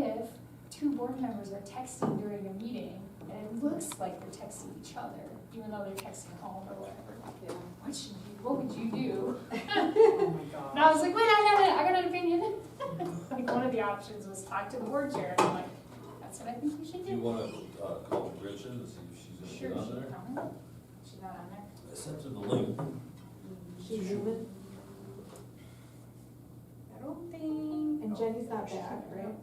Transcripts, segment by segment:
if two board members are texting during a meeting and it looks like they're texting each other, even though they're texting home or whatever? Yeah. What would you do? Oh my god. And I was like, wait, I got an opinion. Like, one of the options was talk to the board chair, and I'm like, that's what I think we should Do you do. wanna call Gretchen and see if she's Sure, gonna be on there? she's not on there. I sent her the link. She's zooming, I don't think. and Jenny's not back, right?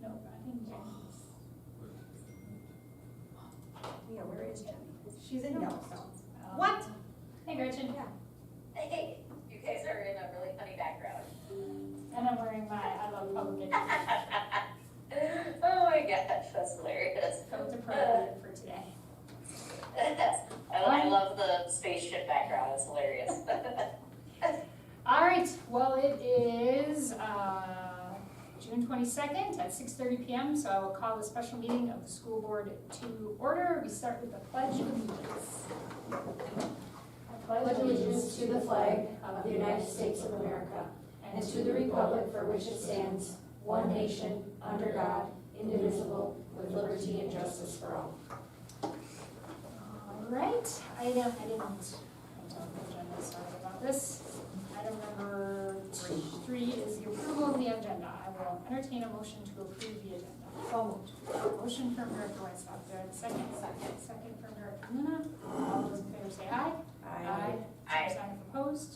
No, I think Jenny's. Yeah, where is Jenny? She's in Yellowstone. What? Hey Gretchen. Yeah. Hey, you guys are in a really funny background. And I'm wearing my I Love Public Education. Oh my gosh, that's hilarious. Felt appropriate for today. I love the spaceship background, it's hilarious. All right, well, it is June 22nd at 6:30 p.m., so I will call the special meeting of the school board to order. We start with the Pledge of Allegiance. I Pledge allegiance to the flag of the United States of America and to the republic for which it stands, one nation, under God, indivisible, with liberty and justice for all. All right, I didn't print out the agenda, sorry about this. Item number three is the approval of the agenda. I will entertain a motion to approve the agenda. So moved. Motion from Director Weinstock, do I have a second? Second from Director Luna. All those in favor say aye. Aye. Same sign if opposed.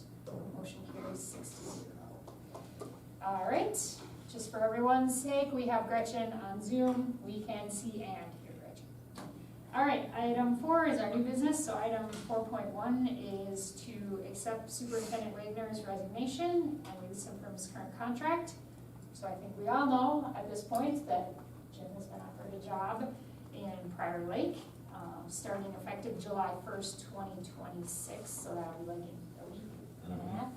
Motion carries 6-0. All right, just for everyone's sake, we have Gretchen on Zoom. We can see and hear Gretchen. All right, item 4 is our new business. So item 4.1 is to accept Superintendent Wagner's resignation and release him from his current contract. So I think we all know at this point that Jim has been offered a job in Prior Lake, starting effective July 1st, 2026, so that'll be like in a week and a half.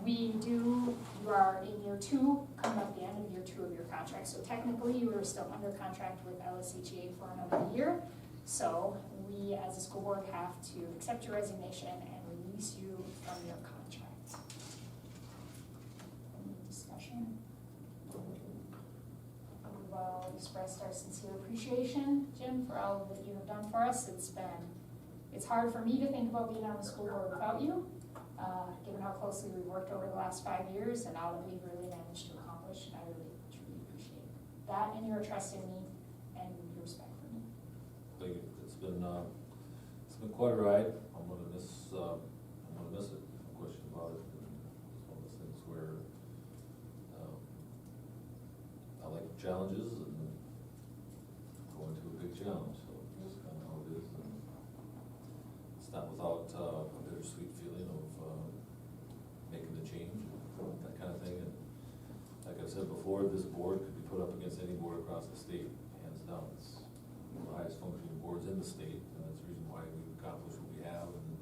You are in year 2, coming up the end of year 2 of your contract, so technically you are still under contract with LSHA for another year. So we, as a school board, have to accept your resignation and release you from your contract. Any discussion? We've all expressed our sincere appreciation, Jim, for all that you have done for us. It's hard for me to think about being on the school board without you, given how closely we've worked over the last 5 years and all that we've really managed to accomplish. And I really, truly appreciate that and your trust in me and your respect for me. Thank you. It's been quite a ride. I'm gonna miss it, no question about it. And it's one of those things where I like challenges and going to a big challenge, so it's kind of how it is. And it's not without a bittersweet feeling of making the change, that kind of thing. And like I said before, this board could be put up against any board across the state, hands down. It's one of the highest functioning boards in the state, and that's the reason why we've accomplished what we have. And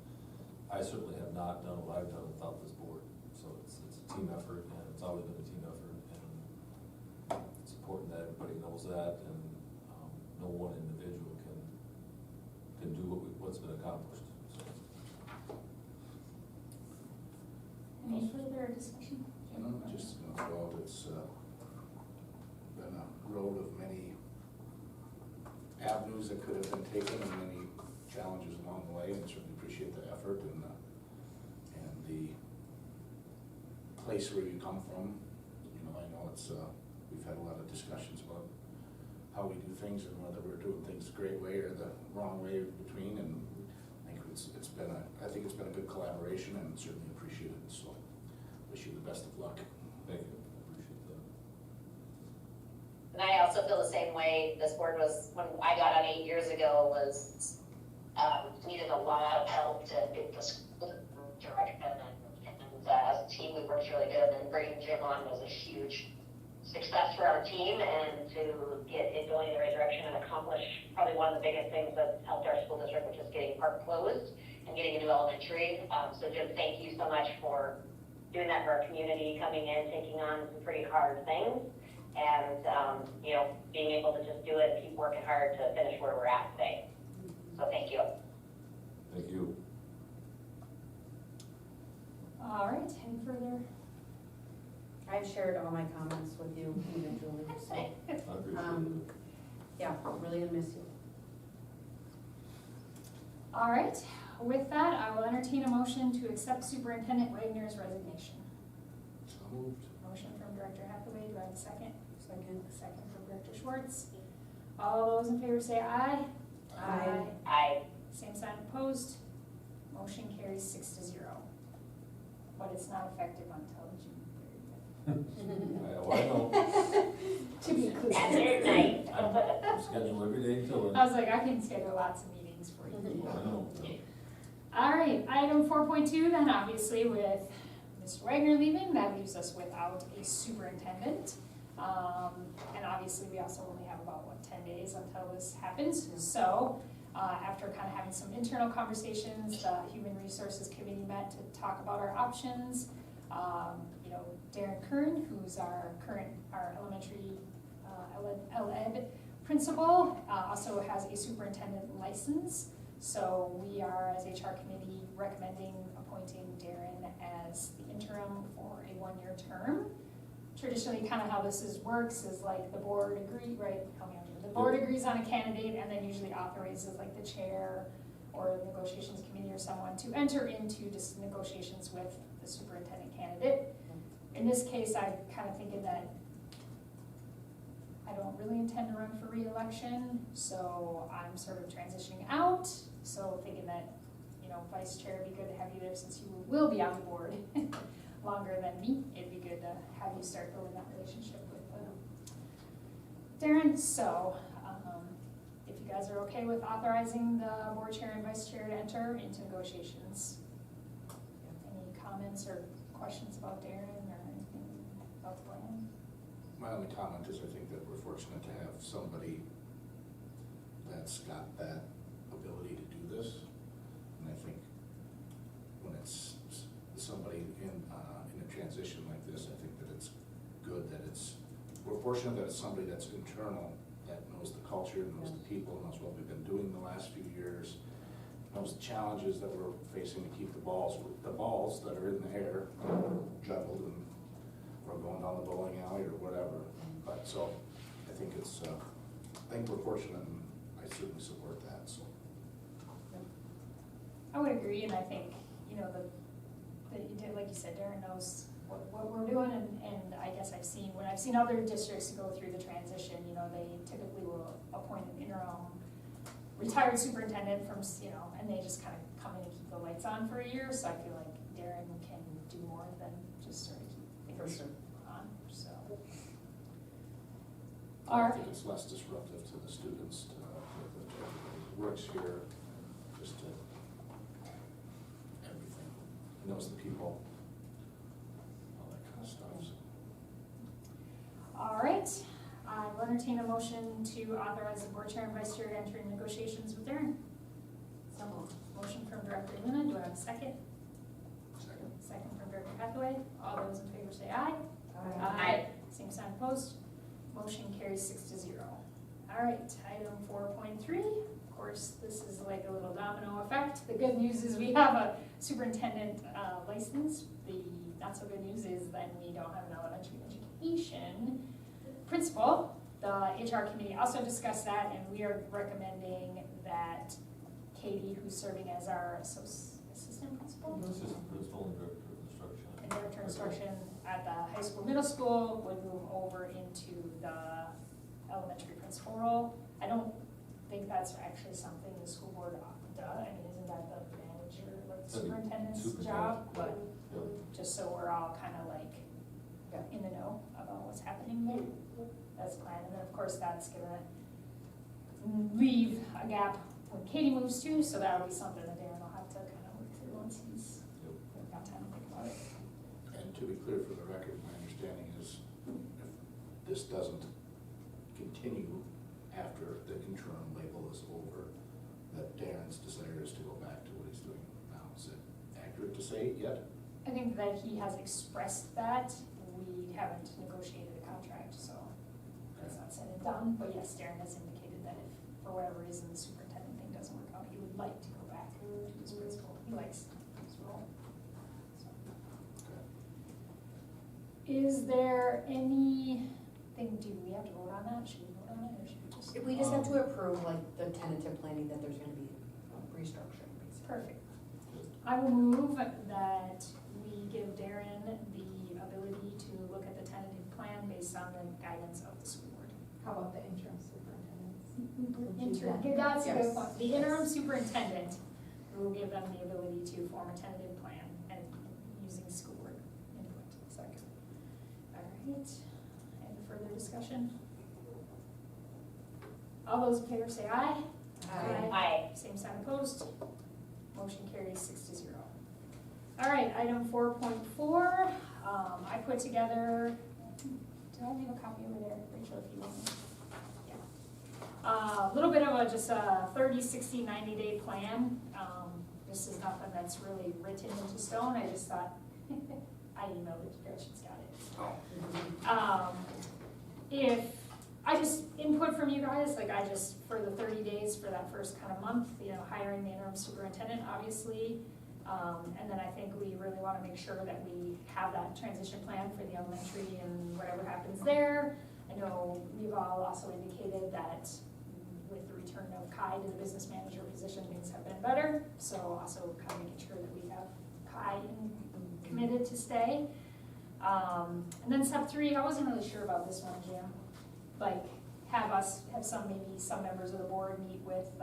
I certainly have not done what I've done without this board. So it's a team effort, and it's always been a team effort. And it's important that everybody knows that, and no one individual can do what's been accomplished. So. Any further discussion? I'm just gonna throw out, it's been a road of many avenues that could have been taken and many challenges along the way, and certainly appreciate the effort and the place where you come from. You know, I know it's, we've had a lot of discussions about how we do things and whether we're doing things the great way or the wrong way in between, and I think it's been a good collaboration and certainly appreciate it, so wish you the best of luck. Thank you. I appreciate that. And I also feel the same way. This board was, when I got on 8 years ago, was needed a lot of help to get the school direction, and as a team we worked really good, and bringing Jim on was a huge success for our team, and to get it going in the right direction and accomplish probably one of the biggest things that helped our school district, which is getting park closed and getting a new elementary. So Jim, thank you so much for doing that for our community, coming in, taking on some pretty hard things, and being able to just do it and keep working hard to finish where we're at today. So thank you. Thank you. All right, any further I've shared all my comments with you individually, so, I appreciate it. yeah, I'm really gonna miss you. All right, with that, I will entertain a motion to accept Superintendent Wagner's resignation. So moved. Motion from Director Hathaway, do I have a second? Second. Second from Director Schwartz. All those in favor say aye. I, Same sign opposed. Motion carries 6-0. But it's not effective until June 30th. Yeah, well, I know. To be at clear. midnight. I'm scheduled every day until then. I was like, I can schedule lots of meetings for you. I know. All right, item 4.2, then obviously with Mr. Wagner leaving, that leaves us without a superintendent. And obviously, we also only have about, 10 days until this happens. So, after kind of having some internal conversations, the Human Resources Committee met to talk about our options. You know, Darren Kern, who's our elementary LED principal, also has a superintendent license. So we are, as HR committee, recommending appointing Darren as the interim for a 1-year term. Traditionally, kind of how this works is like the board agree, right? Help me out here. The board agrees on a candidate and then usually authorizes like the chair or the negotiations committee or someone to enter into just negotiations with the superintendent candidate. In this case, I'm kind of thinking that I don't really intend to run for re-election, so I'm sort of transitioning out. So thinking that, you know, vice chair, it'd be good to have you there since you will be on the board longer than me. It'd be good to have you start building that relationship with Darren. So if you guys are okay with authorizing the board chair and vice chair to enter into negotiations. Any comments or questions about Darren or anything about the plan? My only comment is I think that we're fortunate to have somebody that's got that ability to do this. And I think when it's somebody in a transition like this, I think that it's good that we're fortunate that it's somebody that's internal, that knows the culture, knows the people, knows what we've been doing the last few years, knows the challenges that we're facing to keep the balls that are in the air juggled and or going down the bowling alley or whatever. But so I think we're fortunate and I certainly support that, so. I would agree, and I think, you know, that you did, like you said, Darren knows what we're doing, and I guess when I've seen other districts go through the transition, you know, they typically will appoint an interim retired superintendent from, you know, and they just kind of come in and keep the lights on for a year, so I feel like Darren can do more than just sort of keep things on, so. I think it's less disruptive to the students, to everybody who works here, just to everything. He knows the people, all that kind of stuff. So. All right, I will entertain a motion to authorize the board chair and vice chair to enter in negotiations with Darren. So moved. Motion from Director Luna, do I have a second? Second. Second from Director Hathaway. All those in favor say aye. Aye. Same sign opposed. Motion carries 6-0. All right, item 4.3. Of course, this is like a little domino effect. The good news is we have a superintendent license. The not so good news is then we don't have an elementary education principal. The HR committee also discussed that, and we are recommending that Katie, who's serving as our assistant principal, Assistant principal and director of instruction. and director of instruction at the high school, middle school, would move over into the elementary principal role. I don't think that's actually something the school board does. I mean, isn't that the manager, like superintendent's job? But just so we're all kind of like in the know about what's happening there. That's the plan. And then, of course, that's gonna leave a gap when Katie moves too, so that'll be something that Darren will have to kind of work through once he's got time to think about it. And to be clear for the record, my understanding is if this doesn't continue after the interim label is over, that Darren's desire is to go back to what he's doing now. Is it accurate to say yet? I think that he has expressed that. We haven't negotiated a contract, so that's not said and done. But yes, Darren has indicated that if, for whatever reason, the superintendent thing doesn't work out, he would like to go back to his principal. He likes his role. So. Okay. Is there anything, do we have to vote on that? Should we vote on it, or should we just? We just have to approve like the tentative planning that there's gonna be restructuring, basically. Perfect. I will move that we give Darren the ability to look at the tentative plan based on the guidance of the school board. How about the interim superintendent? That's a good Yes. point. The interim superintendent will give them the ability to form a tentative plan and using school board input. Second. All right, any further discussion? All those in favor say aye. Aye. Same sign opposed. Motion carries 6-0. All right, item 4.4, I put together, do I leave a copy over there, Rachel, if you want? Yeah. A little bit of just a 30, 60, 90-day plan. This is nothing that's really written into stone. I just thought, I emailed it to Gretchen's got it. If I just input from you guys, like for the 30 days for that first kind of month, hiring the interim superintendent, obviously. And then I think we really want to make sure that we have that transition plan for the elementary and whatever happens there. I know you've all also indicated that with the return of Kai to the business manager position, things have been better. So also kind of making sure that we have Kai committed to stay. And then step 3, I wasn't really sure about this one, Jim. Like have some members of the board meet with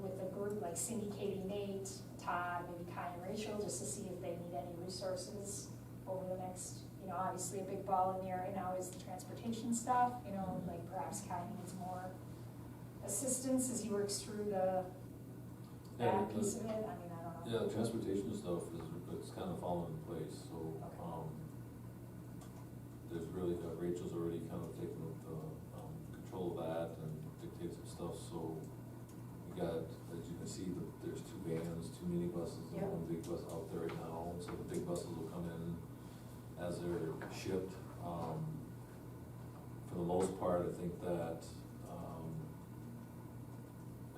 with the group, like Cindy, Katie, Nate, Todd, maybe Kai and Rachel, just to see if they need any resources over the next, obviously a big ball in the air right now is the transportation stuff, like perhaps Kai needs more assistance as he works through that piece of it. I mean, I don't know. Yeah, the transportation stuff it's kind of fallen in place, so, there's really, Rachel's already kind of taken control of that and dictates some stuff, so we got, as you can see, there's 2 vans, 2 minibuses, and 1 big bus out there right now, so the big buses will come in as they're shipped. For the most part, I think that,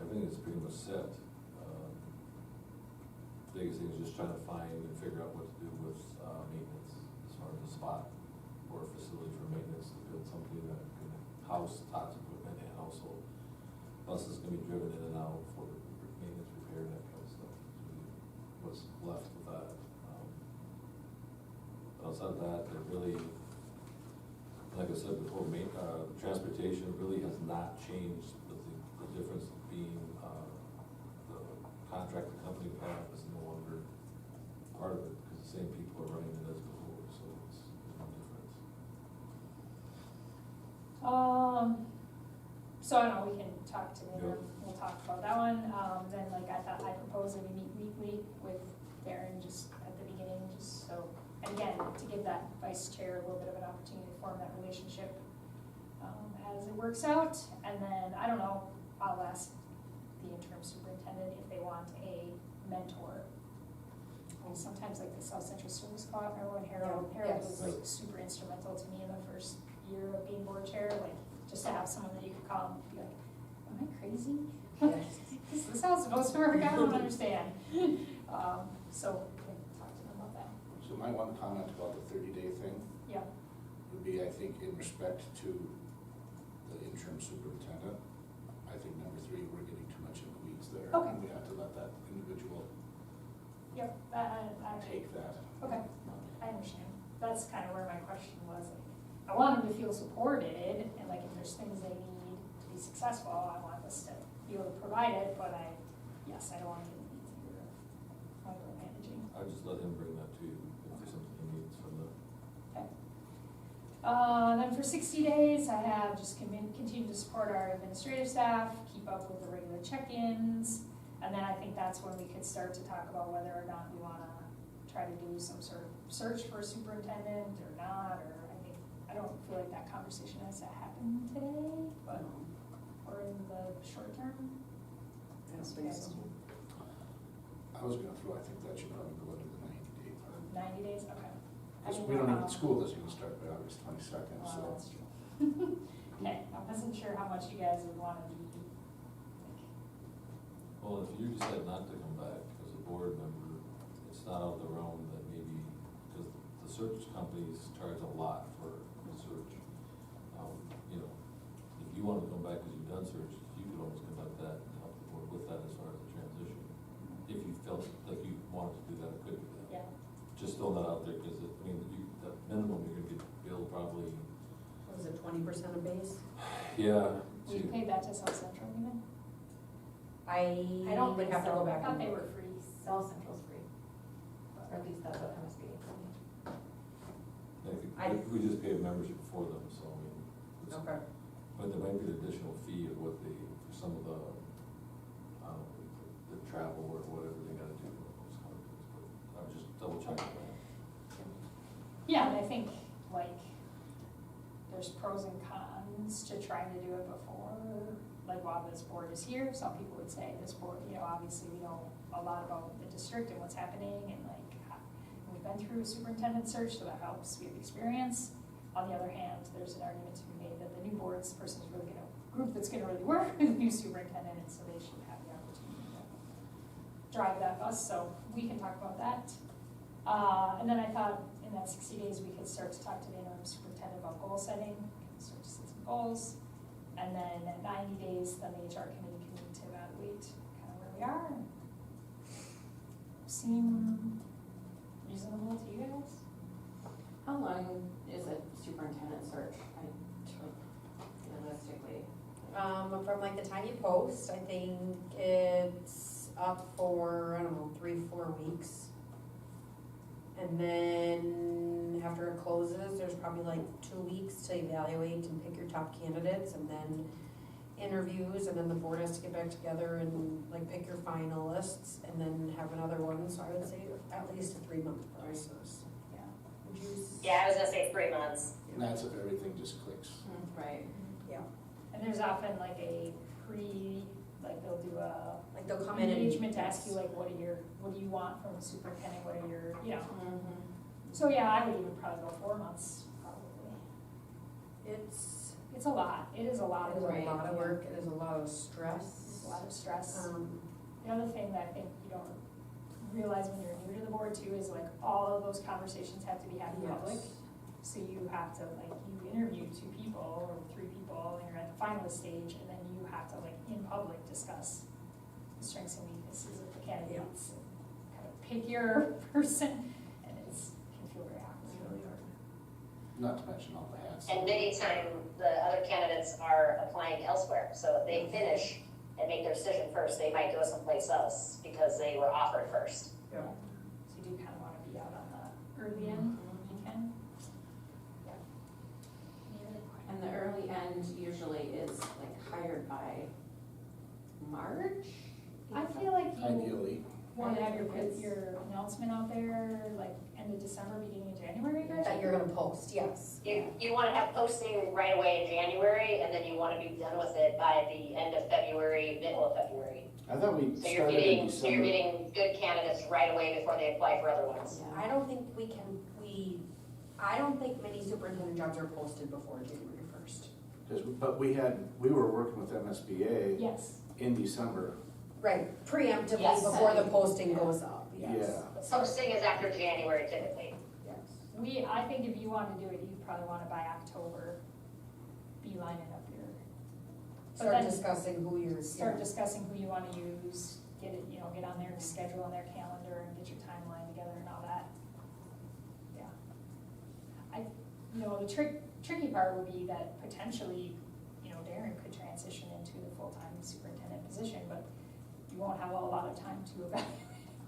everything is pretty much set. Biggest thing is just trying to find and figure out what to do with, maintenance, as far as a spot or a facility for maintenance, to build something that can house Todd's equipment and also buses can be driven in and out for maintenance, repair, that kind of stuff. What's left with that. But outside of that, it really, like I said before, transportation really has not changed. The difference being the contracted company we have is no longer part of it, because the same people are running it as before, so there's no difference. So I know we can talk together, we'll talk about that one. Then like I propose that we meet weekly with Darren just at the beginning, just so, and again, to give that vice chair a little bit of an opportunity to form that relationship as it works out. And then, I don't know, I'll ask the interim superintendent if they want a mentor. And sometimes like the South Central Service Co-op, remember when Harold was like super instrumental to me in the first year of being board chair, like just to have someone that you could call and be like, am I crazy? Is this how it's supposed to work? I don't understand. So we can talk to them about that. So my one comment about the 30-day thing Yeah. would be, I think, in respect to the interim superintendent, I think number 3, we're getting too much in the weeds there. Okay. And we have to let that individual Yep, I take that. Okay, I understand. That's kind of where my question was. Like, I want them to feel supported, and like if there's things they need to be successful, I want us to be able to provide it, but I don't want to get in the weeds here of micromanaging. I just let him bring that to you if there's something he needs from the. Okay. Then for 60 days, I have just continue to support our administrative staff, keep up with the regular check-ins, and then I think that's when we could start to talk about whether or not we want to try to do some sort of search for a superintendent or not, or I don't feel like that conversation has to happen today, but, or in the short term. I don't think so. I was gonna throw, I think that should probably go into the 90-day part. 90 days, okay. Because we don't even, school doesn't even start by August 22nd, Well, so. that's true. Okay, I wasn't sure how much you guys would want to be. Well, if you decide not to come back as a board member, it's not out of the realm that maybe, because the search companies charge a lot for research. You know, if you want to come back because you've done search, you could always conduct that and help the board with that as far as the transition. If you felt like you wanted to do that, or could do that. Yeah. Just throw that out there, because I mean, the minimum you're gonna get billed probably, What was it, 20% of base? yeah. We paid that to South Central even? I don't would think have to so. go back I thought and they look. were free. South Central's free, or at least that's what MSBA told me. I think we just pay a membership for them, so I mean, it's, Okay. but there might be an additional fee of what they, for some of the, I don't know, the travel or whatever they gotta do, those kind of things, but I was just double checking that. Yeah, and I think, like, there's pros and cons to trying to do it before, like, while this board is here. Some people would say this board, you know, obviously we know a lot about the district and what's happening, and like, we've been through a superintendent search, so that helps, we have experience. On the other hand, there's an argument to be made that the new board's person is really gonna, group that's gonna really work with the new superintendent, and so they should have the opportunity to drive that bus, so we can talk about that. And then I thought in that 60 days, we could start to talk to the interim superintendent about goal setting, start to set some goals. And then at 90 days, then the HR committee can meet to evaluate kind of where we are. Seem reasonable to you guys? How long is a superintendent search, realistically? From like the time you post, I think it's up for, I don't know, 3-4 weeks. And then after it closes, there's probably like 2 weeks to evaluate and pick your top candidates, and then interviews, and then the board has to get back together and like pick your finalists, and then have another one, so I would say at least a 3-month process. Yeah. Would you? Yeah, I was gonna say 3 months. And that's if everything just clicks. Right. Yeah, And there's often like a like they'll do a like they'll come in and. engagement to ask you like, what do you want from a superintendent, what are your, you know. Mm-hmm. So yeah, I would even probably go 4 months, probably. It's a lot, it is a lot It of is work. a lot of work, it is a lot of It's stress. a lot of stress. Um, The other thing that I think you don't realize when you're new to the board too is like all of those conversations have to be had in public. Yes. So you have to like, you interview 2 people or 3 people and you're at the finalist stage, and then you have to like in public discuss the strengths and weaknesses of the candidates. And kind of pick your person, and it can feel very awkward. It's really hard. Not to mention all the hats. And many times, the other candidates are applying elsewhere, so if they finish and make their decision first, they might go someplace else because they were offered first. Yeah. So you do kind of want to be out on the early end when you can. Yeah. Any other questions? And the early end usually is like hired by March? I feel like you Ideally, want to have It's- your announcement out there, like end of December, beginning of January, Gretchen? That you're gonna post, yes. You wanna have posting right away in January, and then you wanna be done with it by the end of February, middle of February. I thought we So you're started in getting, December. good candidates right away before they apply for other ones. I don't think I don't think many superintendent jobs are posted before January 1st. But we were working with MSBA Yes. in December. Right, preemptively Yes. before the posting goes up, yes. Yeah. Posting is after January typically. Yes. I think if you want to do it, you probably want to by October, be lining up your. But Start then discussing who you're. Start discussing who you want to use, get it, get on their schedule, on their calendar, and get your timeline together and all that. Yeah. The tricky part would be that potentially, Darren could transition into the full-time superintendent position, but you won't have a lot of time to evaluate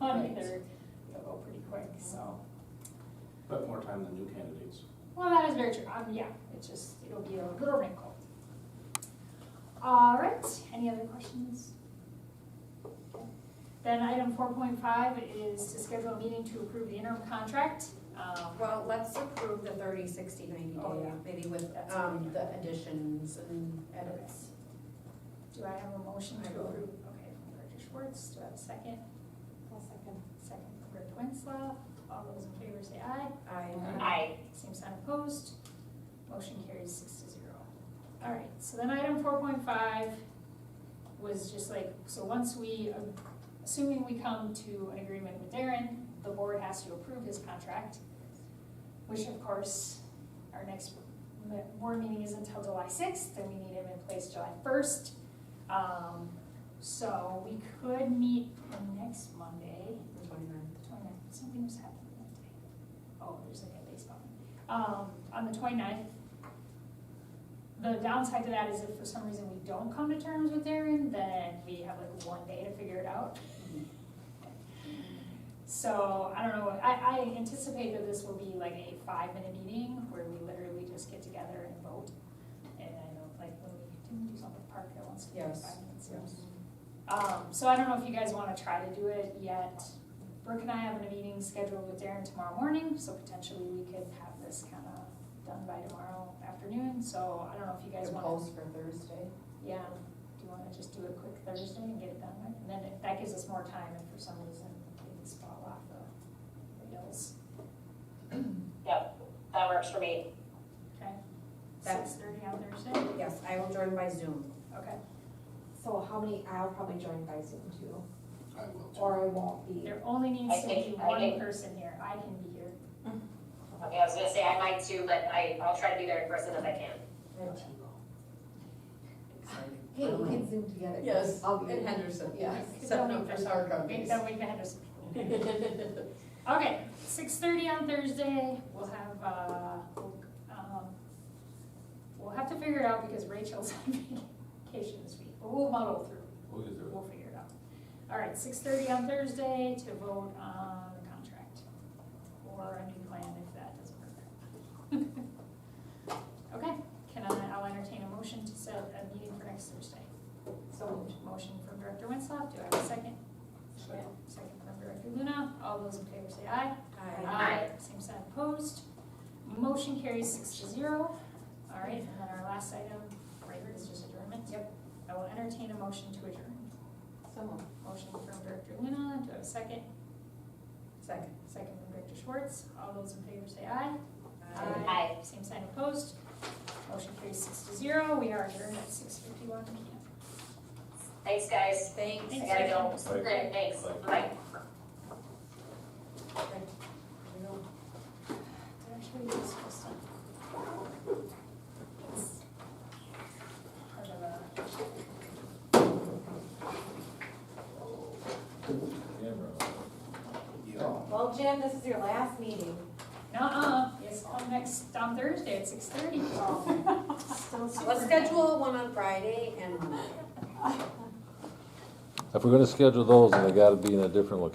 on Right. either. It'll go pretty quick, so. But more time than new candidates. Well, that is very true. Yeah, it'll be a little wrinkled. All right, any other questions? Okay. Then item 4.5 is to schedule a meeting to approve the interim contract. Well, let's approve the 30, 60, 90 Oh, day, yeah. maybe with That's a good idea. the additions and edits. Do I have a motion to I will. approve? Okay, from Director Schwartz, do I have a second? I'll second. Second from Director Winslow. All those in favor say aye. Aye. Same sign opposed. Motion carries 6-0. All right, so then item 4.5 was just like, so once assuming we come to an agreement with Darren, the board has to approve his contract, which of course, our next board meeting is until July 6th, and we need him in place July 1st. So we could meet next Monday, The 29th. 29th, something was happening that day. Oh, there's like a baseball. On the 29th. The downside to that is if for some reason we don't come to terms with Darren, then we have like one day to figure it out. So, I don't know, I anticipate that this will be like a 5-minute meeting where we literally just get together and vote. And I know, like, when we do something with Park Hill once in 5 Yes. minutes. Yes. So I don't know if you guys wanna try to do it yet. Brooke and I have a meeting scheduled with Darren tomorrow morning, so potentially we could have this kinda done by tomorrow afternoon, so I don't know if you guys Good wanna. post for Thursday. Yeah, do you wanna just do a quick Thursday and get it done, right? And then if that gives us more time if for some reason things fall off the rails. Yep, that works for me. Okay, That's- 6:30 on Thursday, Yes, I will join by Zoom. okay. So how many, I'll probably join by Zoom too, I will too. or I won't be. There only needs I to be think- I one think- person here, I can be here. Okay, I was gonna say I might too, but I'll try to be there in person if I can. Hey, we can Zoom together. Yes, I'll be in Henderson, yes. Don't Setting make up for that- sour Make cookies. that week ahead of us. Okay, 6:30 on Thursday, we'll have, we'll have to figure it out because Rachel's on vacation this week, but we'll muddle through, We'll get through we'll it. figure it out. All right, 6:30 on Thursday to vote on the contract, or a new plan if that doesn't work. Okay, I'll entertain a motion to set a meeting for next Thursday. So moved. Motion from Director Winslow, do I have a second? Second. Second from Director Luna, all those in favor say aye. Aye. Same sign opposed. Motion carries 6-0. All right, and then our last item, right here is just adjournment. Yep. I will entertain a motion to adjourn. So moved. Motion from Director Luna, do I have a second? Second. Second from Director Schwartz, all those in favor say aye. Aye. Same sign opposed. Motion carries 6-0. We are adjourned at 6:51 p.m. Thanks, guys. Thanks. I gotta go. Bye. Great, thanks. Bye. Bye. Actually, it's supposed to. It's part of a. Camera. Yeah. Well, Jen, this is your last meeting. It's on next, on Thursday at 6:30. Still super. Let's schedule one on Friday and Monday. If we're gonna schedule those, then they gotta be in a different location.